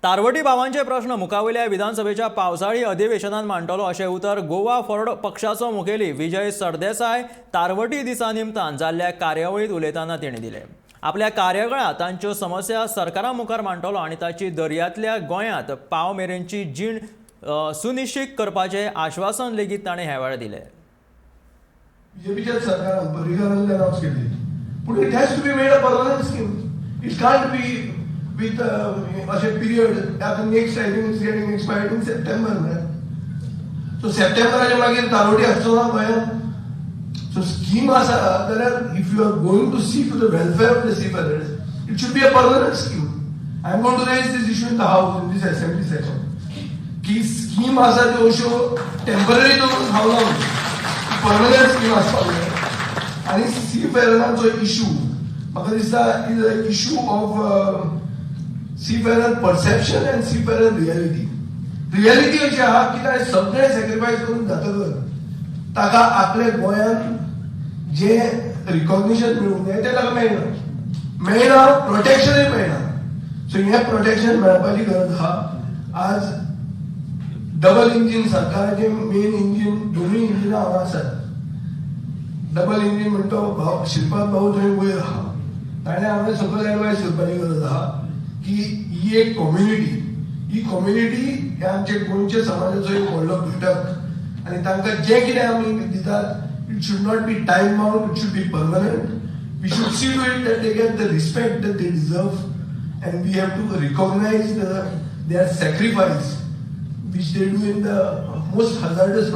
तारवटी भावांचे प्रश्न मुखावयल्या विधानसभेच्या पावसाळी अधिवेशनात मांडटलो अशें उतर गोवा फॉरवर्ड पक्षाचो मुखेली विजय सरदेसाय तारवटी दिसा निमतान जाल्ल्या कार्यावळीत उलयतना तेणी दिलें. आपल्या कार्यावळांत तांच्यो समस्या सरकारा मुखार मांडटलो आनी ताची दर्यांतल्या गोंयांत पाव मेरेनची जीण सुनिश्चित करपाचें आश्वासन लेगीत ताणें ह्या वेळार दिलें. बीजेपीच्या सरकारान पर्रीकरान अनाउन्स केली, पूण it has to be made a permanent scheme. It can't be with a period that the next I think is getting expired in September, right? So September च्या मागीर तारोटी आसचो ना गोंयांत. So scheme आसा जाल्यार if you are going to see to the welfare of the seafarers, it should be a permanent scheme. I am going to raise this issue in the house in this assembly session. की scheme आसा त्यो अश्यो temporary दवरून खावना, permanent scheme आसपाक जाय. आनी seafareraंचो issue म्हाका दिसता is an issue of seafarer perception and seafarer reality. Reality अशी आहा की ताणें सगळें सॅक्रिफायस करून जातकर ताका आपल्या गोंयांत जे रिकॉग्निशन मेळूंक जाय तें ताका मेळना, प्रोटेक्शनूय मेळना. सो हें प्रोटेक्शन मेळपाची गरज आहा. आज डबल इंजीन सरकाराचे मेन इंजीन दोनूय इंजिनां हांगा आसात. डबल इंजीन म्हणटा श्रीपाद भाऊ थंय वयर आहा, ताणें हांवें सकयल एडवायस करपाची गरज आहा की ही एक कम्युनिटी, ही कम्युनिटी हे आमचे गोंयचे समाजाचो एक व्हडलो घटक आनी तांकां जें कितें आमी दितात it should not be time bound, it should be permanent. We should see to it that they get the respect that they deserve and we have to recognise their sacrifice which they do in the most hazardous